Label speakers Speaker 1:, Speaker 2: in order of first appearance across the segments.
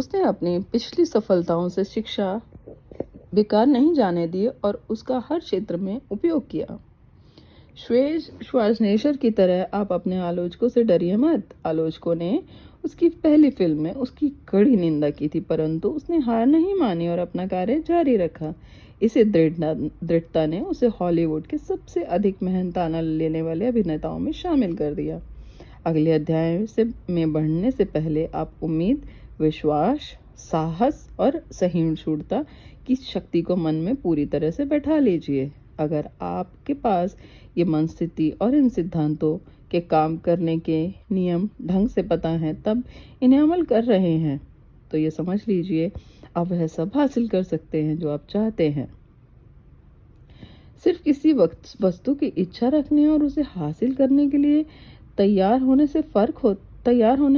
Speaker 1: उसने अपनी पिछली सफलताओं से शिक्षा बेकार नहीं जाने दी और उसका हर क्षेत्र में उपयोग किया। श्वार्ज़नेगर की तरह आप अपने आलोचकों से डरिए मत। आलोचकों ने उसकी पहली फिल्म में उसकी कड़ी निंदा की थी, परंतु उसने हार नहीं मानी और अपना कार्य जारी रखा। इसी दृढ़ता ने उसे हॉलीवुड के सबसे अधिक मेहनताना लेने वाले अभिनेताओं में शामिल कर दिया। अगले अध्याय में बढ़ने से पहले आप उम्मीद, विश्वास, साहस और सहिष्णुता की शक्ति को मन में पूरी तरह से बैठा लीजिए। अगर आपके पास ये मन स्थिति और इन सिद्धांतों के काम करने के नियम ढंग से पता है, तब इन्हें अमल कर रहे हैं, तो ये समझ लीजिए आप वह सब हासिल कर सकते हैं जो आप चाहते हैं। सिर्फ किसी वस्तु की इच्छा रखने और उसे हासिल करने के लिए तैयार होने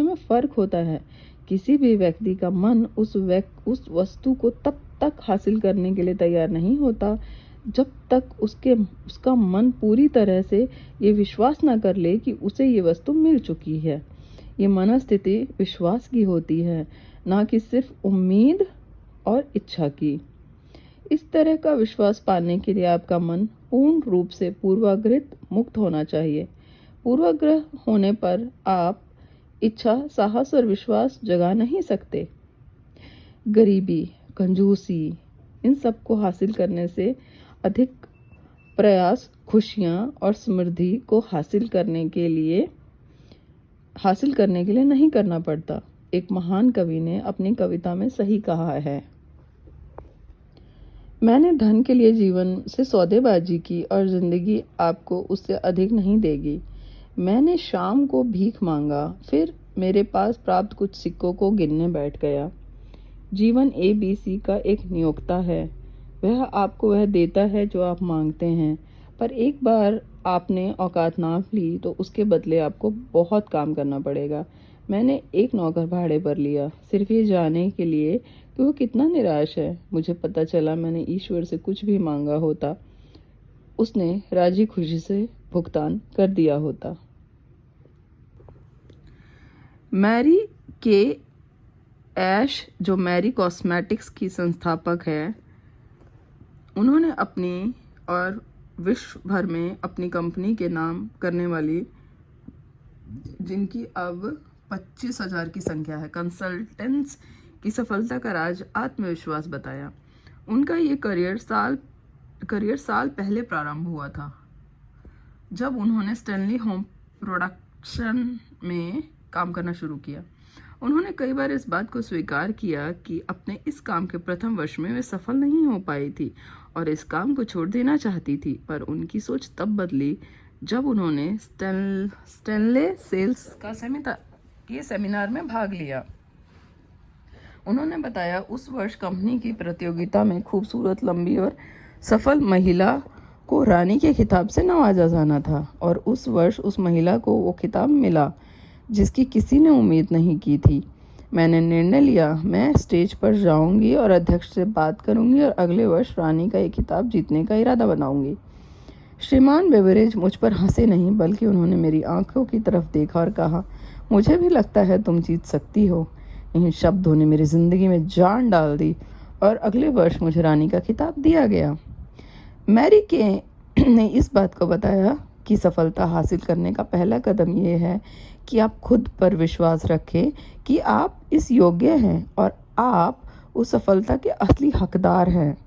Speaker 1: में फर्क होता है। किसी भी व्यक्ति का मन उस वस्तु को तब तक हासिल करने के लिए तैयार नहीं होता जब तक उसका मन पूरी तरह से ये विश्वास न कर ले कि उसे ये वस्तु मिल चुकी है। ये मनस्थिति विश्वास की होती है, ना कि सिर्फ उम्मीद और इच्छा की। इस तरह का विश्वास पाने के लिए आपका मन पूर्ण रूप से पूर्वाग्रह मुक्त होना चाहिए। पूर्वाग्रह होने पर आप इच्छा, साहस और विश्वास जगा नहीं सकते। गरीबी, कंजूसी, इन सब को हासिल करने से अधिक प्रयास खुशियाँ और समृद्धि को हासिल करने के लिए नहीं करना पड़ता। एक महान कवि ने अपनी कविता में सही कहा है, मैंने धन के लिए जीवन से सौदेबाजी की और जिंदगी आपको उससे अधिक नहीं देगी। मैंने शाम को भीख मांगा, फिर मेरे पास प्राप्त कुछ सिक्कों को गिनने बैठ गया। जीवन ABC का एक नियोक्ता है, वह आपको वह देता है जो आप मांगते हैं, पर एक बार आपने औकात नाप ली तो उसके बदले आपको बहुत काम करना पड़ेगा। मैंने एक नौकर भाड़े पर लिया, सिर्फ ये जानने के लिए कि वो कितना निराश है। मुझे पता चला मैंने ईश्वर से कुछ भी मांगा होता, उसने राजी खुशी से भुगतान कर दिया होता। मैरी के ऐश, जो मैरी कॉस्मेटिक्स की संस्थापक है, उन्होंने अपनी और विश्व भर में अपनी कंपनी के नाम करने वाली, जिनकी अब 25,000 की संख्या है, कंसल्टेंट्स की सफलता का राज आत्मविश्वास बताया। उनका ये करियर साल पहले प्रारंभ हुआ था, जब उन्होंने स्टैनली होम प्रोडक्शन में काम करना शुरू किया। उन्होंने कई बार इस बात को स्वीकार किया कि अपने इस काम के प्रथम वर्ष में वे सफल नहीं हो पाई थी और इस काम को छोड़ देना चाहती थी, पर उनकी सोच तब बदली जब उन्होंने स्टैनले सेल्स का सेमिनार में भाग लिया। उन्होंने बताया, उस वर्ष कंपनी की प्रतियोगिता में खूबसूरत, लंबी और सफल महिला को रानी के खिताब से नवाजा जाना था और उस वर्ष उस महिला को वो खिताब मिला जिसकी किसी ने उम्मीद नहीं की थी। मैंने निर्णय लिया, मैं स्टेज पर जाऊंगी और अध्यक्ष से बात करूंगी और अगले वर्ष रानी का ये खिताब जीतने का इरादा बनाऊंगी। श्रीमान बेवरेज मुझ पर हंसे नहीं, बल्कि उन्होंने मेरी आंखों की तरफ देखा और कहा, मुझे भी लगता है तुम जीत सकती हो। इन शब्दों ने मेरी जिंदगी में जान डाल दी और अगले वर्ष मुझे रानी का खिताब दिया गया। मैरी के ने इस बात को बताया कि सफलता हासिल करने का पहला कदम ये है कि आप खुद पर विश्वास रखें कि आप इस योग्य हैं और आप उस सफलता के असली हकदार हैं।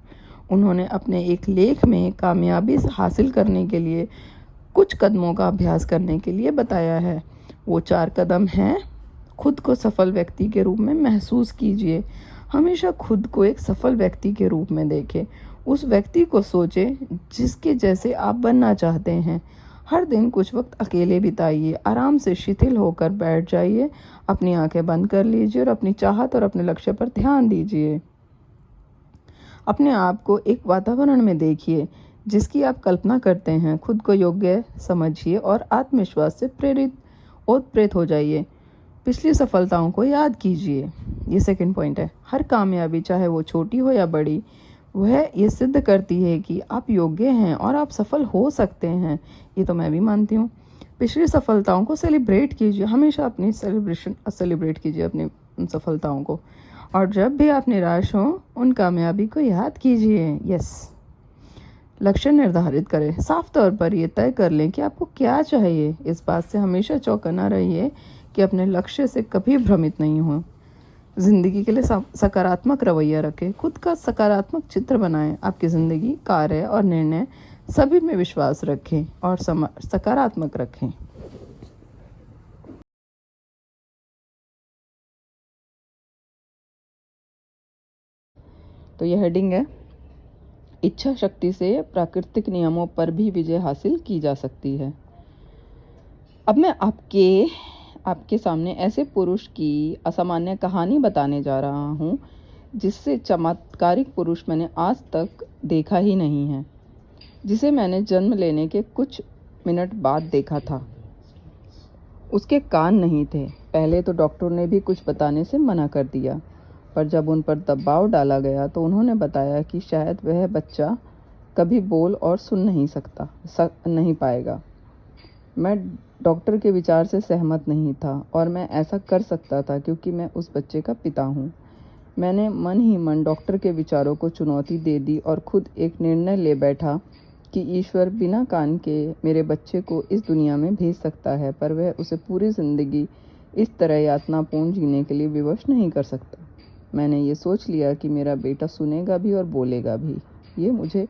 Speaker 1: उन्होंने अपने एक लेख में कामयाबी हासिल करने के लिए कुछ कदमों का अभ्यास करने के लिए बताया है। वो 4 कदम हैं। खुद को सफल व्यक्ति के रूप में महसूस कीजिए। हमेशा खुद को एक सफल व्यक्ति के रूप में देखें। उस व्यक्ति को सोचें जिसके जैसे आप बनना चाहते हैं। हर दिन कुछ वक्त अकेले बिताइए, आराम से शिथिल होकर बैठ जाइए, अपनी आंखें बंद कर लीजिए और अपनी चाहत और अपने लक्ष्य पर ध्यान दीजिए। अपने आप को एक वातावरण में देखिए जिसकी आप कल्पना करते हैं। खुद को योग्य समझिए और आत्मविश्वास से प्रेरित हो जाइए। पिछली सफलताओं को याद कीजिए। ये सेकंड पॉइंट है। हर कामयाबी, चाहे वो छोटी हो या बड़ी, वह ये सिद्ध करती है कि आप योग्य हैं और आप सफल हो सकते हैं। ये तो मैं भी मानती हूँ। पिछली सफलताओं को सेलिब्रेट कीजिए। हमेशा अपनी सेलिब्रेट कीजिए अपनी सफलताओं को। और जब भी आप निराश हों उन कामयाबी को याद कीजिए। यस, लक्ष्य निर्धारित करें। साफ तौर पर ये तय कर लें कि आपको क्या चाहिए। इस बात से हमेशा चौकन्ना रहिए कि अपने लक्ष्य से कभी भ्रमित नहीं हो। ज़िंदगी के लिए सकारात्मक रवैया रखें। खुद का सकारात्मक चित्र बनाएं। आपकी ज़िंदगी, कार्य और निर्णय सभी में विश्वास रखें और सकारात्मक रखें। तो यह हेडिंग है, इच्छा शक्ति से प्राकृतिक नियमों पर भी विजय हासिल की जा सकती है। अब मैं आपके सामने ऐसे पुरुष की असामान्य कहानी बताने जा रहा हूँ जिससे चमत्कारिक पुरुष मैंने आज तक देखा ही नहीं है, जिसे मैंने जन्म लेने के कुछ मिनट बाद देखा था। उसके कान नहीं थे। पहले तो डॉक्टर ने भी कुछ बताने से मना कर दिया, पर जब उन पर दबाव डाला गया तो उन्होंने बताया कि शायद वह बच्चा कभी बोल और सुन नहीं पाएगा। मैं डॉक्टर के विचार से सहमत नहीं था और मैं ऐसा कर सकता था क्योंकि मैं उस बच्चे का पिता हूँ। मैंने मन ही मन डॉक्टर के विचारों को चुनौती दे दी और खुद एक निर्णय ले बैठा कि ईश्वर बिना कान के मेरे बच्चे को इस दुनिया में भेज सकता है, पर वह उसे पूरी ज़िंदगी इस तरह यातनापूर्ण जीने के लिए विवश नहीं कर सकता। मैंने ये सोच लिया कि मेरा बेटा सुनेगा भी और बोलेगा भी। ये मुझे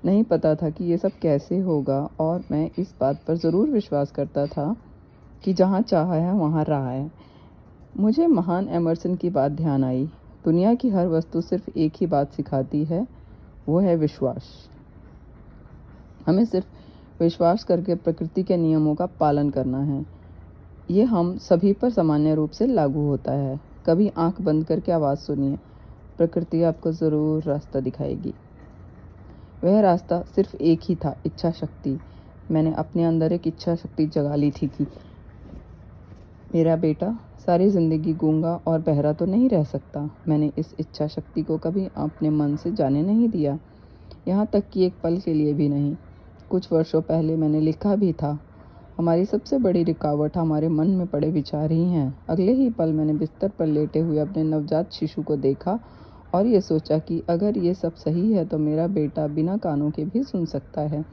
Speaker 1: नहीं पता था कि ये सब कैसे होगा, और मैं इस बात पर ज़रूर विश्वास करता था कि जहाँ चाहा है वहाँ रहा है। मुझे महान एमर्सन की बात ध्यान आई, दुनिया की हर वस्तु सिर्फ एक ही बात सिखाती है, वो है विश्वास। हमें सिर्फ विश्वास करके प्रकृति के नियमों का पालन करना है। ये हम सभी पर सामान्य रूप से लागू होता है। कभी आंख बंद करके आवाज़ सुनिए, प्रकृति आपको ज़रूर रास्ता दिखाएगी। वह रास्ता सिर्फ एक ही था, इच्छा शक्ति। मैंने अपने अंदर एक इच्छा शक्ति जगा ली थी कि मेरा बेटा सारी ज़िंदगी गूंगा और बहरा तो नहीं रह सकता। मैंने इस इच्छा शक्ति को कभी अपने मन से जाने नहीं दिया, यहाँ तक कि एक पल के लिए भी नहीं। कुछ वर्षों पहले मैंने लिखा भी था, हमारी सबसे बड़ी रुकावट हमारे मन में पड़े विचार ही हैं। अगले ही पल मैंने बिस्तर पर लेटे हुए अपने नवजात शिशु को देखा और ये सोचा कि अगर ये सब सही है तो मेरा बेटा बिना कानों के भी सुन सकता है।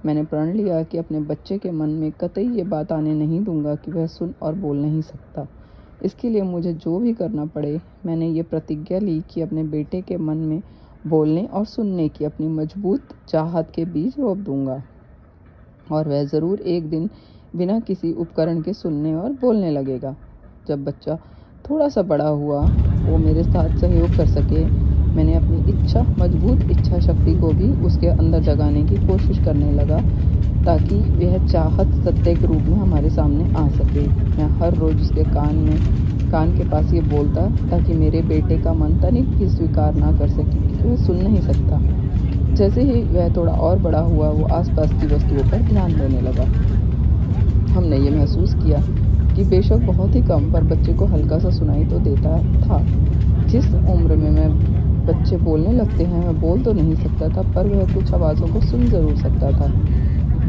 Speaker 1: मैंने प्रण लिया कि अपने बच्चे के मन में कतई ये बात आने नहीं दूंगा कि वह सुन और बोल नहीं सकता। इसके लिए मुझे जो भी करना पड़े, मैंने ये प्रतिज्ञा ली कि अपने बेटे के मन में बोलने और सुनने की अपनी मजबूत चाहत के बीज रोप दूंगा, और वह ज़रूर एक दिन बिना किसी उपकरण के सुनने और बोलने लगेगा। जब बच्चा थोड़ा सा बड़ा हुआ, वो मेरे साथ सहयोग कर सके, मैंने अपनी मजबूत इच्छा शक्ति को भी उसके अंदर जगाने की कोशिश करने लगा ताकि वह चाहत सत्य के रूप में हमारे सामने आ सके। मैं हर रोज़ उसके कान के पास ये बोलता ताकि मेरे बेटे का मन तनिक भी स्वीकार ना कर सके कि वह सुन नहीं सकता। जैसे ही वह थोड़ा और बड़ा हुआ, वो आसपास की वस्तुओं पर ध्यान देने लगा। हमने ये महसूस किया कि बेशक बहुत ही कम, पर बच्चे को हल्का सा सुनाई तो देता था। जिस उम्र में बच्चे बोलने लगते हैं, वह बोल तो नहीं सकता था, पर वह कुछ आवाज़ों को सुन ज़रूर सकता था।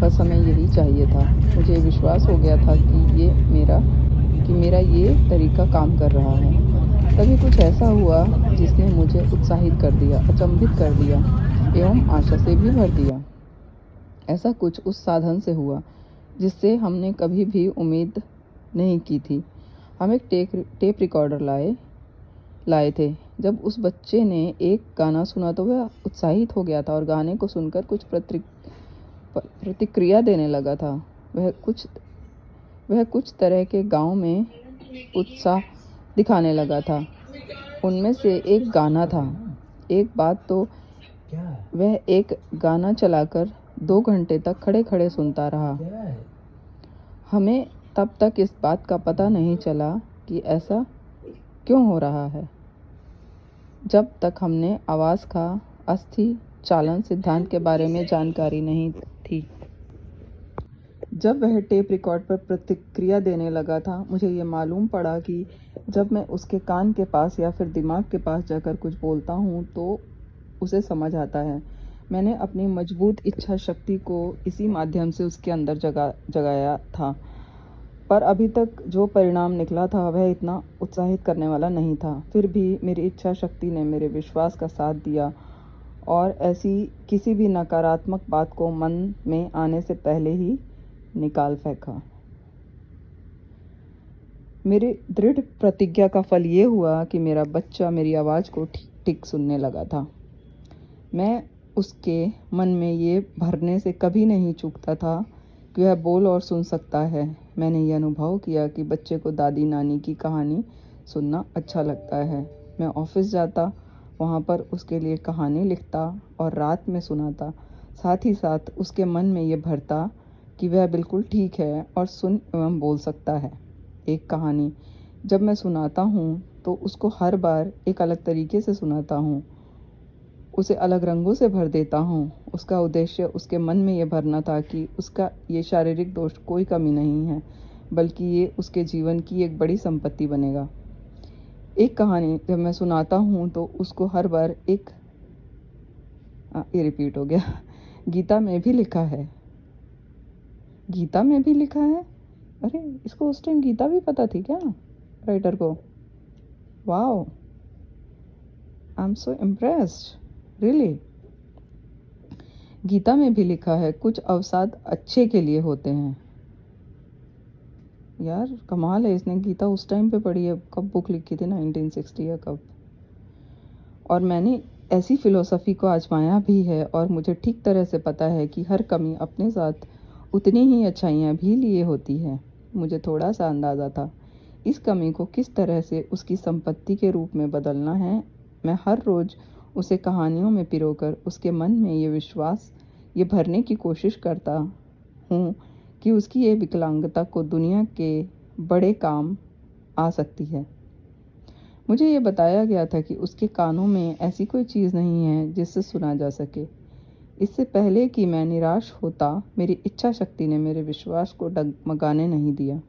Speaker 1: बस हमें यही चाहिए था। मुझे विश्वास हो गया था कि मेरा ये तरीका काम कर रहा है। तभी कुछ ऐसा हुआ जिसने मुझे उत्साहित कर दिया, अचंभित कर दिया एवं आशा से भी भर दिया। ऐसा कुछ उस साधन से हुआ जिससे हमने कभी भी उम्मीद नहीं की थी। हम एक टेप रिकॉर्डर लाए थे। जब उस बच्चे ने एक गाना सुना तो वह उत्साहित हो गया था और गाने को सुनकर कुछ प्रतिक्रिया देने लगा था। वह कुछ तरह के गाँव में उत्साह दिखाने लगा था। उनमें से एक गाना था। एक बात तो वह एक गाना चलाकर 2 घंटे तक खड़े खड़े सुनता रहा। हमें तब तक इस बात का पता नहीं चला कि ऐसा क्यों हो रहा है, जब तक हमने आवाज़ का अस्थि चालन सिद्धांत के बारे में जानकारी नहीं थी। जब वह टेप रिकॉर्ड पर प्रतिक्रिया देने लगा था, मुझे ये मालूम पड़ा कि जब मैं उसके कान के पास या फिर दिमाग के पास जाकर कुछ बोलता हूँ तो उसे समझ आता है। मैंने अपनी मजबूत इच्छा शक्ति को इसी माध्यम से उसके अंदर जगाया था। पर अभी तक जो परिणाम निकला था वह इतना उत्साहित करने वाला नहीं था। फिर भी मेरी इच्छा शक्ति ने मेरे विश्वास का साथ दिया और ऐसी किसी भी नकारात्मक बात को मन में आने से पहले ही निकाल फेंका। मेरी दृढ़ प्रतिज्ञा का फल ये हुआ कि मेरा बच्चा मेरी आवाज़ को ठीक ठीक सुनने लगा था। मैं उसके मन में ये भरने से कभी नहीं चूकता था कि वह बोल और सुन सकता है। मैंने ये अनुभव किया कि बच्चे को दादी नानी की कहानी सुनना अच्छा लगता है। मैं ऑफिस जाता, वहाँ पर उसके लिए कहानी लिखता और रात में सुनाता। साथ ही साथ उसके मन में ये भरता कि वह बिल्कुल ठीक है और सुन एवं बोल सकता है। एक कहानी जब मैं सुनाता हूँ तो उसको हर बार एक अलग तरीके से सुनाता हूँ, उसे अलग रंगों से भर देता हूँ। उसका उद्देश्य उसके मन में ये भरना था कि उसका ये शारीरिक दोष कोई कमी नहीं है, बल्कि ये उसके जीवन की एक बड़ी संपत्ति बनेगा। एक कहानी जब मैं सुनाता हूँ तो उसको हर बार एक ये रिपीट हो गया। गीता में भी लिखा है। गीता में भी लिखा है? अरे, इसको उस टाइम गीता भी पता थी क्या राइटर को? Wow, I am so impressed, really. Gita में भी लिखा है कुछ अवसाद अच्छे के लिए होते हैं। यार कमाल है, इसने गीता उस टाइम पे पढ़ी है। कब बुक लिखी थी, 1960 या कब? और मैंने ऐसी फ़िलोसफ़ी को आजमाया भी है और मुझे ठीक तरह से पता है कि हर कमी अपने साथ उतनी ही अच्छाइयाँ भी लिए होती है। मुझे थोड़ा सा अंदाज़ा था इस कमी को किस तरह से उसकी संपत्ति के रूप में बदलना है। मैं हर रोज़ उसे कहानियों में पिरोकर उसके मन में ये विश्वास ये भरने की कोशिश करता हूँ कि उसकी ये विकलांगता को दुनिया के बड़े काम आ सकती है। मुझे ये बताया गया था कि उसके कानों में ऐसी कोई चीज़ नहीं है जिससे सुना जा सके। इससे पहले कि मैं निराश होता, मेरी इच्छा शक्ति ने मेरे विश्वास को डगमगाने नहीं दिया।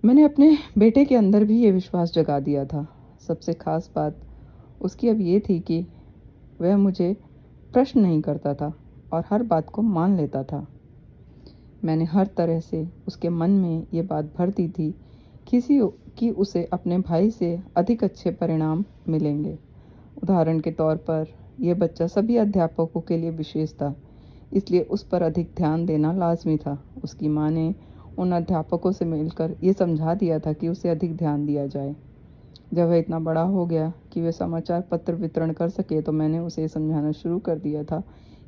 Speaker 1: मैंने अपने बेटे के अंदर भी ये विश्वास जगा दिया था। सबसे खास बात उसकी अब ये थी कि वह मुझे प्रश्न नहीं करता था और हर बात को मान लेता था। मैंने हर तरह से उसके मन में ये बात भर दी थी कि उसे अपने भाई से अधिक अच्छे परिणाम मिलेंगे। उदाहरण के तौर पर यह बच्चा सभी अध्यापकों के लिए विशेष था, इसलिए उस पर अधिक ध्यान देना लाजमी था। उसकी माँ ने उन अध्यापकों से मिलकर ये समझा दिया था कि उसे अधिक ध्यान दिया जाए। जब वह इतना बड़ा हो गया कि वह समाचार पत्र वितरण कर सके तो मैंने उसे समझाना शुरू कर दिया था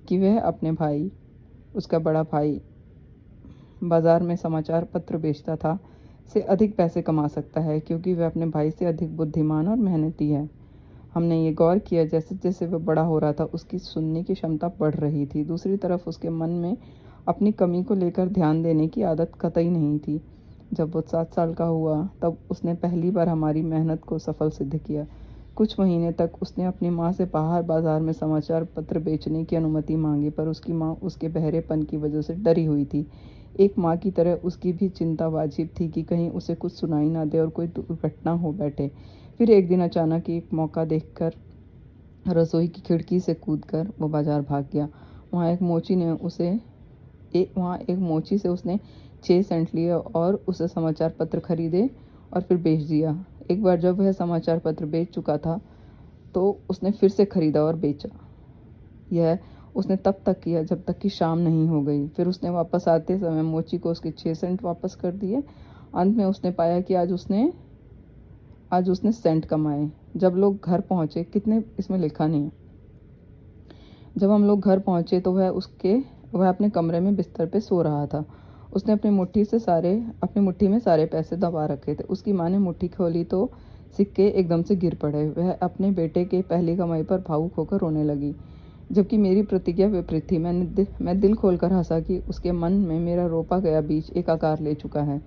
Speaker 1: कि वह अपने भाई, उसका बड़ा भाई बाज़ार में समाचार पत्र बेचता था, से अधिक पैसे कमा सकता है क्योंकि वह अपने भाई से अधिक बुद्धिमान और मेहनती है। हमने ये गौर किया जैसे जैसे वह बड़ा हो रहा था उसकी सुनने की क्षमता बढ़ रही थी। दूसरी तरफ उसके मन में अपनी कमी को लेकर ध्यान देने की आदत कतई नहीं थी। जब वो 7 साल का हुआ तब उसने पहली बार हमारी मेहनत को सफल सिद्ध किया। कुछ महीने तक उसने अपनी माँ से बाहर बाज़ार में समाचार पत्र बेचने की अनुमति मांगी, पर उसकी माँ उसके बहरेपन की वजह से डरी हुई थी। एक माँ की तरह उसकी भी चिंता वाजिब थी कि कहीं उसे कुछ सुनाई ना दे और कोई दुर्घटना हो बैठे। फिर एक दिन अचानक एक मौका देखकर रसोई की खिड़की से कूदकर वो बाज़ार भाग गया। वहाँ एक मोची से उसने 6 सेंट लिए और उसे समाचार पत्र खरीदे और फिर बेच दिया। एक बार जब वह समाचार पत्र बेच चुका था तो उसने फिर से खरीदा और बेचा। यह उसने तब तक किया जब तक कि शाम नहीं हो गई। फिर उसने वापस आते समय मोची को उसके 6 सेंट वापस कर दिए। अंत में उसने पाया कि आज उसने सेंट कमाए। जब लोग घर पहुँचे, कितने इसमें लिखा नहीं है। जब हम लोग घर पहुँचे तो वह अपने कमरे में बिस्तर पे सो रहा था। उसने अपनी मुट्ठी में सारे पैसे दबा रखे थे। उसकी माँ ने मुट्ठी खोली तो सिक्के एकदम से गिर पड़े। वह अपने बेटे के पहली कमाई पर भावुक होकर रोने लगी, जबकि मेरी प्रतिज्ञा विपरीत थी। मैं दिल खोलकर हंसा कि उसके मन में मेरा रोपा गया बीज एक आकार ले चुका है।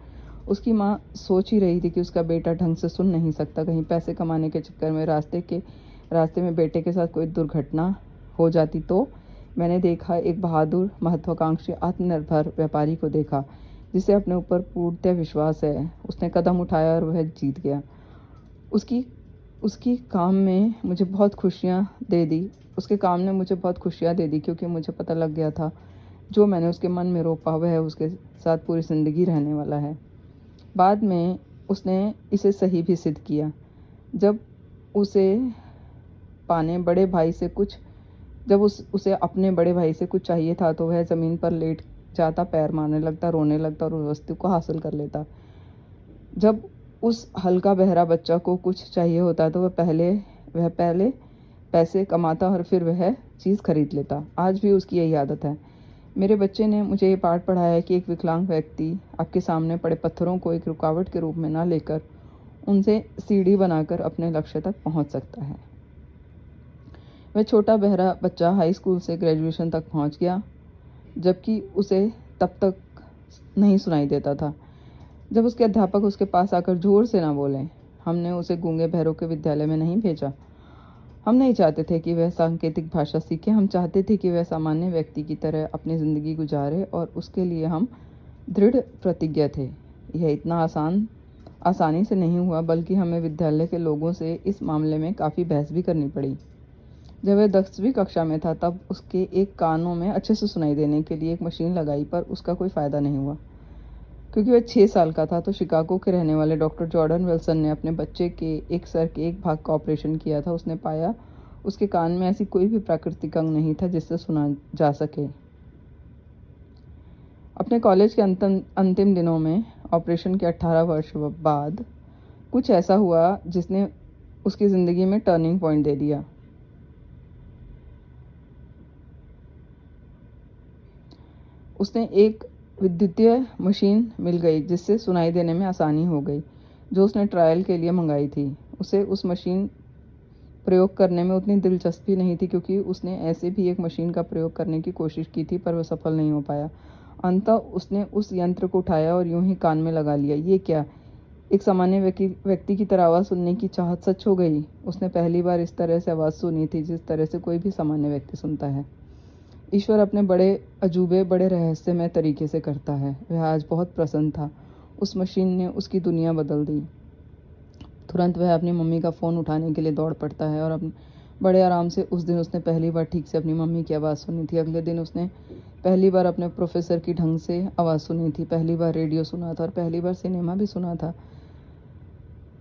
Speaker 1: उसकी माँ सोच ही रही थी कि उसका बेटा ढंग से सुन नहीं सकता, कहीं पैसे कमाने के चक्कर में रास्ते में बेटे के साथ कोई दुर्घटना हो जाती तो। मैंने देखा, एक बहादुर, महत्वाकांक्षी, आत्मनिर्भर व्यापारी को देखा जिसे अपने ऊपर पूर्णतः विश्वास है। उसने कदम उठाया और वह जीत गया। उसके काम ने मुझे बहुत खुशियाँ दे दी क्योंकि मुझे पता लग गया था जो मैंने उसके मन में रोपा वह उसके साथ पूरी ज़िंदगी रहने वाला है। बाद में उसने इसे सही भी सिद्ध किया। जब उसे पाने बड़े भाई से कुछ जब उसे अपने बड़े भाई से कुछ चाहिए था तो वह ज़मीन पर लेट जाता, पैर मारने लगता, रोने लगता और उस वस्तु को हासिल कर लेता। जब उस हल्का बहरा बच्चा को कुछ चाहिए होता तो वह पहले पैसे कमाता और फिर वह चीज़ खरीद लेता। आज भी उसकी यही आदत है। मेरे बच्चे ने मुझे ये पाठ पढ़ाया है कि एक विकलांग व्यक्ति आपके सामने पड़े पत्थरों को एक रुकावट के रूप में ना लेकर उनसे सीढ़ी बनाकर अपने लक्ष्य तक पहुंच सकता है। वह छोटा बहरा बच्चा हाई स्कूल से ग्रेजुएशन तक पहुंच गया, जबकि उसे तब तक नहीं सुनाई देता था जब उसके अध्यापक उसके पास आकर जोर से ना बोलें। हमने उसे गूंगे बहरों के विद्यालय में नहीं भेजा। हम नहीं चाहते थे कि वह सांकेतिक भाषा सीखे। हम चाहते थे कि वह सामान्य व्यक्ति की तरह अपनी ज़िंदगी गुजारे और उसके लिए हम दृढ़ प्रतिज्ञ थे। यह इतना आसानी से नहीं हुआ, बल्कि हमें विद्यालय के लोगों से इस मामले में काफ़ी बहस भी करनी पड़ी। जब वह 10वीं कक्षा में था तब उसके एक कानों में अच्छे से सुनाई देने के लिए एक मशीन लगाई, पर उसका कोई फ़ायदा नहीं हुआ। क्योंकि वह 6 साल का था तो शिकागो के रहने वाले डॉक्टर जॉर्डन विल्सन ने अपने बच्चे के एक सर के एक भाग का ऑपरेशन किया था। उसने पाया उसके कान में ऐसी कोई भी प्राकृतिक अंग नहीं था जिससे सुना जा सके। अपने कॉलेज के अंतिम दिनों में ऑपरेशन के 18 वर्ष बाद कुछ ऐसा हुआ जिसने उसकी ज़िंदगी में टर्निंग पॉइंट दे दिया। उसने एक विद्युतीय मशीन मिल गई जिससे सुनाई देने में आसानी हो गई, जो उसने ट्रायल के लिए मंगाई थी। उसे उस मशीन प्रयोग करने में उतनी दिलचस्पी नहीं थी, क्योंकि उसने ऐसे भी एक मशीन का प्रयोग करने की कोशिश की थी, पर वह सफल नहीं हो पाया। अंततः उसने उस यंत्र को उठाया और यूं ही कान में लगा लिया। ये क्या? एक सामान्य व्यक्ति की तरह आवाज़ सुनने की चाहत सच हो गई। उसने पहली बार इस तरह से आवाज़ सुनी थी जिस तरह से कोई भी सामान्य व्यक्ति सुनता है। ईश्वर अपने बड़े अजूबे बड़े रहस्यमय तरीके से करता है। वह आज बहुत प्रसन्न था। उस मशीन ने उसकी दुनिया बदल दी। तुरंत वह अपनी मम्मी का फ़ोन उठाने के लिए दौड़ पड़ता है और बड़े आराम से उस दिन उसने पहली बार ठीक से अपनी मम्मी की आवाज़ सुनी थी। अगले दिन उसने पहली बार अपने प्रोफेसर की ढंग से आवाज़ सुनी थी, पहली बार रेडियो सुना था और पहली बार सिनेमा भी सुना था।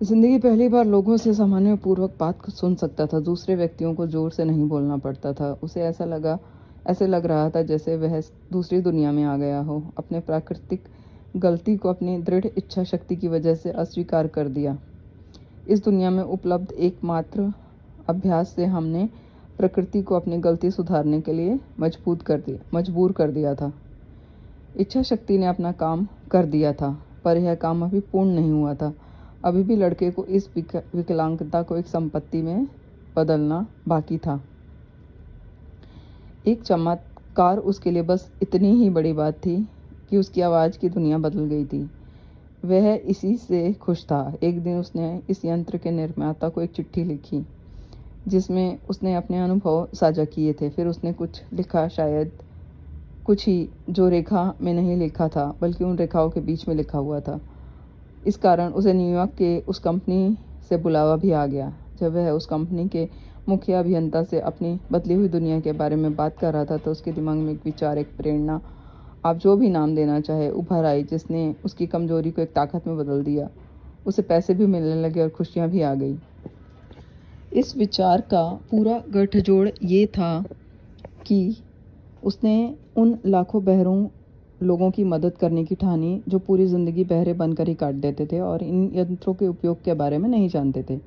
Speaker 1: ज़िंदगी पहली बार लोगों से सामान्य पूर्वक बात सुन सकता था। दूसरे व्यक्तियों को ज़ोर से नहीं बोलना पड़ता था। उसे ऐसे लग रहा था जैसे वह दूसरी दुनिया में आ गया हो। अपने प्राकृतिक गलती को अपनी दृढ़ इच्छा शक्ति की वजह से अस्वीकार कर दिया। इस दुनिया में उपलब्ध एकमात्र अभ्यास से हमने प्रकृति को अपनी गलती सुधारने के लिए मजबूर कर दिया था। इच्छा शक्ति ने अपना काम कर दिया था, पर यह काम अभी पूर्ण नहीं हुआ था। अभी भी लड़के को इस विकलांगता को एक संपत्ति में बदलना बाकी था। एक चमत्कार उसके लिए बस इतनी ही बड़ी बात थी कि उसकी आवाज़ की दुनिया बदल गई थी। वह इसी से खुश था। एक दिन उसने इस यंत्र के निर्माता को एक चिट्ठी लिखी जिसमें उसने अपने अनुभव साझा किए थे। फिर उसने कुछ लिखा, शायद कुछ ही जो रेखा में नहीं लिखा था बल्कि उन रेखाओं के बीच में लिखा हुआ था। इस कारण उसे न्यूयॉर्क के उस कंपनी से बुलावा भी आ गया। जब वह उस कंपनी के मुख्य अभियंता से अपनी बदली हुई दुनिया के बारे में बात कर रहा था तो उसके दिमाग में एक विचार, एक प्रेरणा, आप जो भी नाम देना चाहे, उभर आई, जिसने उसकी कमजोरी को एक ताकत में बदल दिया। उसे पैसे भी मिलने लगे और खुशियाँ भी आ गई। इस विचार का पूरा गठजोड़ ये था कि उसने उन लाखों बहरों लोगों की मदद करने की ठानी जो पूरी ज़िंदगी बहरे बनकर ही काट देते थे और इन यंत्रों के उपयोग के बारे में नहीं जानते थे।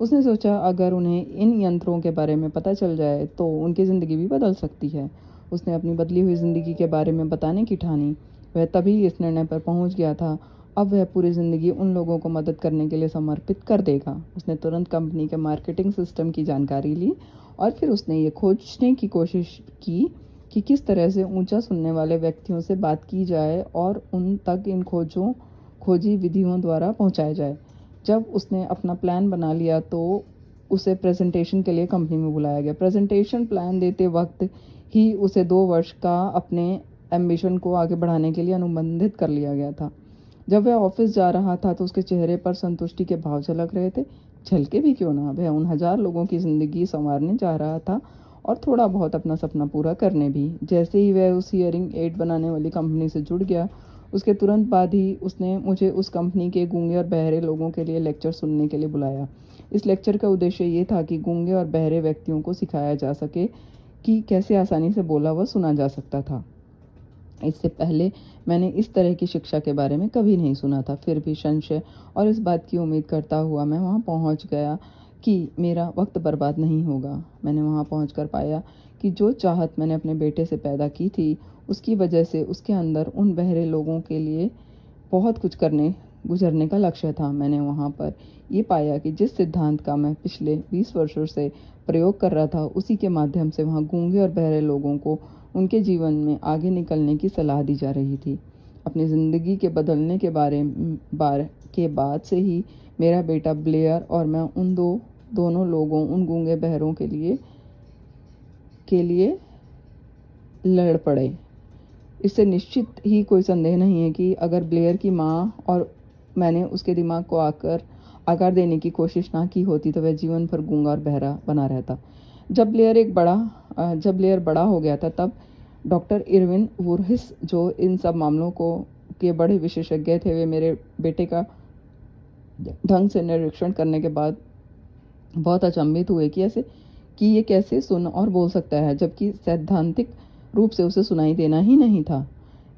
Speaker 1: उसने सोचा अगर उन्हें इन यंत्रों के बारे में पता चल जाए तो उनकी ज़िंदगी भी बदल सकती है। उसने अपनी बदली हुई ज़िंदगी के बारे में बताने की ठानी। वह तभी इस निर्णय पर पहुंच गया था, अब वह पूरी ज़िंदगी उन लोगों को मदद करने के लिए समर्पित कर देगा। उसने तुरंत कंपनी के मार्केटिंग सिस्टम की जानकारी ली और फिर उसने ये खोजने की कोशिश की कि किस तरह से ऊंचा सुनने वाले व्यक्तियों से बात की जाए और उन तक इन खोजी विधियों द्वारा पहुंचाया जाए। जब उसने अपना प्लान बना लिया तो उसे प्रेजेंटेशन के लिए कंपनी में बुलाया गया। प्रेजेंटेशन प्लान देते वक्त ही उसे 2 वर्ष का अपने एम्बिशन को आगे बढ़ाने के लिए अनुबंधित कर लिया गया था। जब वह ऑफिस जा रहा था तो उसके चेहरे पर संतुष्टि के भाव झलक रहे थे। झलके भी क्यों ना, वह उन 1000 लोगों की ज़िंदगी संवारने जा रहा था और थोड़ा बहुत अपना सपना पूरा करने भी। जैसे ही वह उस हियरिंग एड बनाने वाली कंपनी से जुड़ गया, उसके तुरंत बाद ही उसने मुझे उस कंपनी के गूंगे और बहरे लोगों के लिए लेक्चर सुनने के लिए बुलाया। इस लेक्चर का उद्देश्य ये था कि गूंगे और बहरे व्यक्तियों को सिखाया जा सके कि कैसे आसानी से बोला व सुना जा सकता था। इससे पहले मैंने इस तरह की शिक्षा के बारे में कभी नहीं सुना था। फिर भी संशय और इस बात की उम्मीद करता हुआ मैं वहाँ पहुँच गया कि मेरा वक्त बर्बाद नहीं होगा। मैंने वहाँ पहुँचकर पाया कि जो चाहत मैंने अपने बेटे से पैदा की थी, उसकी वजह से उसके अंदर उन बहरे लोगों के लिए बहुत कुछ गुजरने का लक्ष्य था। मैंने वहाँ पर ये पाया कि जिस सिद्धांत का मैं पिछले 20 वर्षों से प्रयोग कर रहा था, उसी के माध्यम से वहाँ गूंगे और बहरे लोगों को उनके जीवन में आगे निकलने की सलाह दी जा रही थी। अपनी ज़िंदगी के बदलने के बाद से ही मेरा बेटा ब्लेयर और मैं दोनों लोगों उन गूंगे बहरों के लिए लड़ पड़े। इससे निश्चित ही कोई संदेह नहीं है कि अगर ब्लेयर की माँ और मैंने उसके दिमाग को आकार देने की कोशिश ना की होती, तो वह जीवन भर गूंगा और बहरा बना रहता। जब ब्लेयर बड़ा हो गया था, तब डॉक्टर इरविन वुरहिस, जो इन सब मामलों के बड़े विशेषज्ञ थे, वे मेरे बेटे का ढंग से निरीक्षण करने के बाद बहुत अचंभित हुए कि ये कैसे सुन और बोल सकता है, जबकि सैद्धांतिक रूप से उसे सुनाई देना ही नहीं था।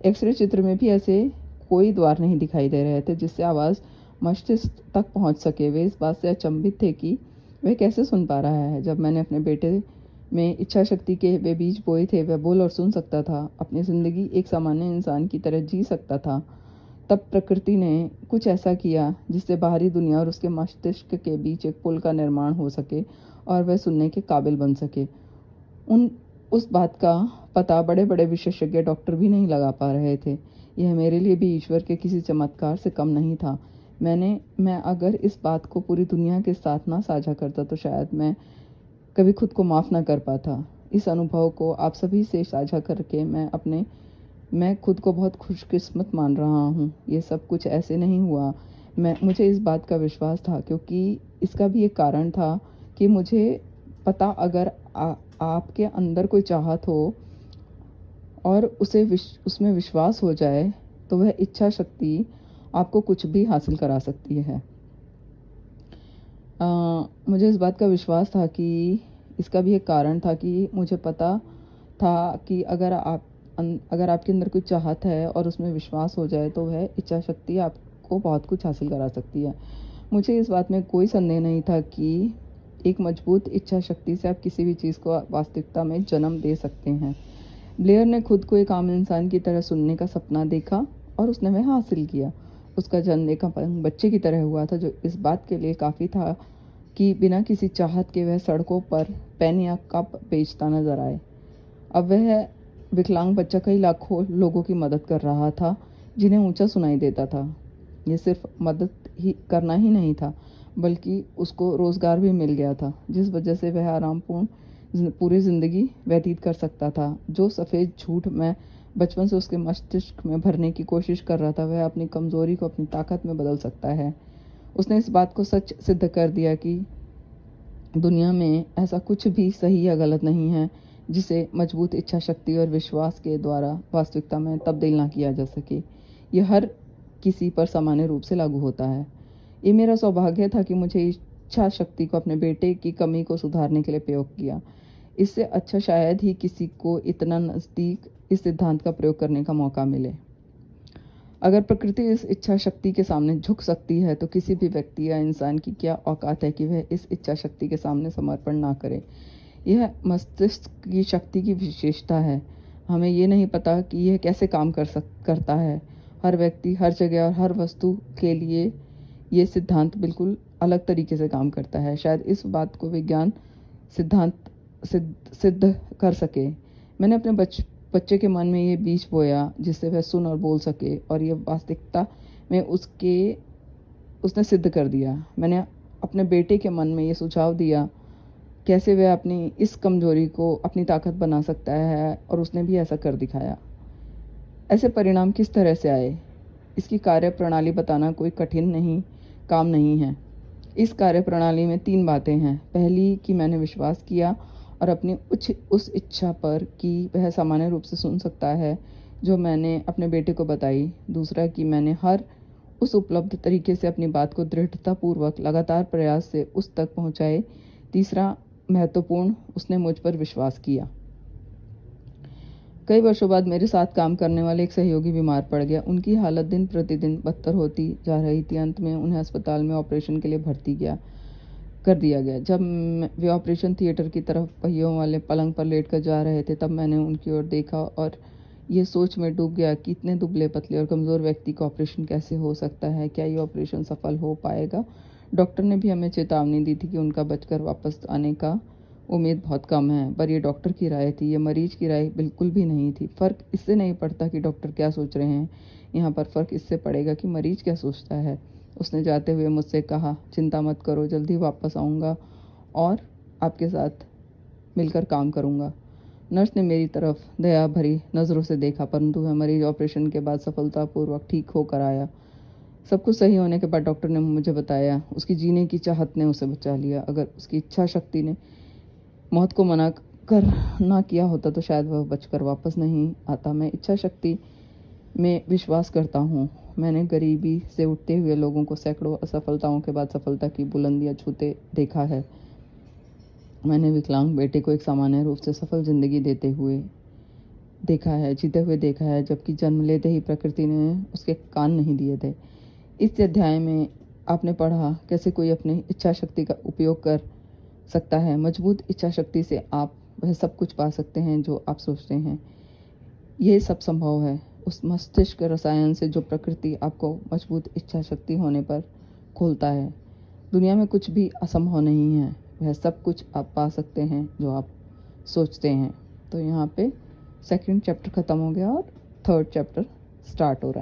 Speaker 1: एक्सरे चित्र में भी ऐसे कोई द्वार नहीं दिखाई दे रहे थे जिससे आवाज़ मस्तिष्क तक पहुंच सके। वे इस बात से अचंभित थे कि वह कैसे सुन पा रहा है। जब मैंने अपने बेटे में इच्छा शक्ति के वे बीज बोए थे, वह बोल और सुन सकता था, अपनी ज़िंदगी एक सामान्य इंसान की तरह जी सकता था। तब प्रकृति ने कुछ ऐसा किया जिससे बाहरी दुनिया और उसके मस्तिष्क के बीच एक पुल का निर्माण हो सके और वह सुनने के काबिल बन सके। उस बात का पता बड़े बड़े विशेषज्ञ डॉक्टर भी नहीं लगा पा रहे थे। यह मेरे लिए भी ईश्वर के किसी चमत्कार से कम नहीं था। मैं अगर इस बात को पूरी दुनिया के साथ ना साझा करता, तो शायद मैं कभी खुद को माफ़ ना कर पाता। इस अनुभव को आप सभी से साझा करके मैं खुद को बहुत खुशकिस्मत मान रहा हूँ। ये सब कुछ ऐसे नहीं हुआ। मुझे इस बात का विश्वास था, क्योंकि इसका भी एक कारण था कि मुझे पता, अगर आपके अंदर कोई चाहत हो और उसमें विश्वास हो जाए, तो वह इच्छा शक्ति आपको कुछ भी हासिल करा सकती है। मुझे इस बात का विश्वास था कि इसका भी एक कारण था कि मुझे पता था कि अगर आपके अंदर कोई चाहत है और उसमें विश्वास हो जाए, तो वह इच्छा शक्ति आपको बहुत कुछ हासिल करा सकती है। मुझे इस बात में कोई संदेह नहीं था कि एक मजबूत इच्छा शक्ति से आप किसी भी चीज़ को वास्तविकता में जन्म दे सकते हैं। ब्लेयर ने खुद को एक आम इंसान की तरह सुनने का सपना देखा और उसने वह हासिल किया। उसका जन्म एक अपंग बच्चे की तरह हुआ था, जो इस बात के लिए काफ़ी था कि बिना किसी चाहत के वह सड़कों पर पेन या कप बेचता नजर आए। अब वह विकलांग बच्चा कई लाखों लोगों की मदद कर रहा था जिन्हें ऊंचा सुनाई देता था। ये सिर्फ मदद ही करना ही नहीं था, बल्कि उसको रोज़गार भी मिल गया था, जिस वजह से वह आरामपूर्ण पूरी ज़िंदगी व्यतीत कर सकता था। जो सफ़ेद झूठ मैं बचपन से उसके मस्तिष्क में भरने की कोशिश कर रहा था, वह अपनी कमज़ोरी को अपनी ताकत में बदल सकता है। उसने इस बात को सच सिद्ध कर दिया कि दुनिया में ऐसा कुछ भी सही या गलत नहीं है जिसे मजबूत इच्छा शक्ति और विश्वास के द्वारा वास्तविकता में तब्दील ना किया जा सके। यह हर किसी पर सामान्य रूप से लागू होता है। ये मेरा सौभाग्य था कि मुझे इच्छा शक्ति को अपने बेटे की कमी को सुधारने के लिए प्रयोग किया। इससे अच्छा शायद ही किसी को इतना नज़दीक इस सिद्धांत का प्रयोग करने का मौका मिले। अगर प्रकृति इस इच्छा शक्ति के सामने झुक सकती है, तो किसी भी व्यक्ति या इंसान की क्या औकात है कि वह इस इच्छा शक्ति के सामने समर्पण ना करे। यह मस्तिष्क की शक्ति की विशेषता है। हमें ये नहीं पता कि यह कैसे काम करता है। हर व्यक्ति, हर जगह और हर वस्तु के लिए ये सिद्धांत बिल्कुल अलग तरीके से काम करता है। शायद इस बात को विज्ञान सिद्धांत सिद्ध कर सके। मैंने अपने बच्चे के मन में ये बीज बोया जिससे वह सुन और बोल सके, और ये वास्तविकता में उसने सिद्ध कर दिया। मैंने अपने बेटे के मन में ये सुझाव दिया कैसे वह अपनी इस कमजोरी को अपनी ताकत बना सकता है, और उसने भी ऐसा कर दिखाया। ऐसे परिणाम किस तरह से आए, इसकी कार्य प्रणाली बताना कोई कठिन काम नहीं है। इस कार्य प्रणाली में 3 बातें हैं। पहली कि मैंने विश्वास किया और अपनी उस इच्छा पर कि वह सामान्य रूप से सुन सकता है जो मैंने अपने बेटे को बताई। दूसरा कि मैंने हर उस उपलब्ध तरीके से अपनी बात को दृढ़तापूर्वक लगातार प्रयास से उस तक पहुंचाए। तीसरा महत्वपूर्ण, उसने मुझ पर विश्वास किया। कई वर्षों बाद मेरे साथ काम करने वाले एक सहयोगी बीमार पड़ गया। उनकी हालत दिन प्रतिदिन बदतर होती जा रही थी। अंत में उन्हें अस्पताल में ऑपरेशन के लिए भर्ती कर दिया गया। जब वे ऑपरेशन थिएटर की तरफ पहियों वाले पलंग पर लेट कर जा रहे थे, तब मैंने उनकी ओर देखा और ये सोच में डूब गया कि इतने दुबले पतले और कमज़ोर व्यक्ति का ऑपरेशन कैसे हो सकता है। क्या ये ऑपरेशन सफल हो पाएगा? डॉक्टर ने भी हमें चेतावनी दी थी कि उनका बचकर वापस आने का उम्मीद बहुत कम है। पर ये डॉक्टर की राय थी, ये मरीज की राय बिल्कुल भी नहीं थी। फ़र्क इससे नहीं पड़ता कि डॉक्टर क्या सोच रहे हैं, यहाँ पर फ़र्क इससे पड़ेगा कि मरीज क्या सोचता है। उसने जाते हुए मुझसे कहा, चिंता मत करो, जल्दी वापस आऊँगा और आपके साथ मिलकर काम करूँगा। नर्स ने मेरी तरफ दया भरी नज़रों से देखा, परंतु वह मरीज ऑपरेशन के बाद सफलतापूर्वक ठीक होकर आया। सब कुछ सही होने के बाद डॉक्टर ने मुझे बताया, उसकी जीने की चाहत ने उसे बचा लिया। अगर उसकी इच्छा शक्ति ने मौत को मना कर ना किया होता तो शायद वह बचकर वापस नहीं आता। मैं इच्छा शक्ति में विश्वास करता हूँ। मैंने गरीबी से उठते हुए लोगों को सैकड़ों असफलताओं के बाद सफलता की बुलंदियाँ छूते देखा है। मैंने विकलांग बेटे को एक सामान्य रूप से सफल जिंदगी जीते हुए देखा है, जबकि जन्म लेते ही प्रकृति ने उसके कान नहीं दिए थे। इस अध्याय में आपने पढ़ा कैसे कोई अपनी इच्छा शक्ति का उपयोग कर सकता है। मजबूत इच्छा शक्ति से आप वह सब कुछ पा सकते हैं जो आप सोचते हैं। ये सब संभव है उस मस्तिष्क रसायन से जो प्रकृति आपको मजबूत इच्छा शक्ति होने पर खोलता है। दुनिया में कुछ भी असंभव नहीं है, वह सब कुछ आप पा सकते हैं जो आप सोचते हैं। तो यहाँ पे सेकंड चैप्टर ख़त्म हो गया और थर्ड चैप्टर स्टार्ट हो रहा है।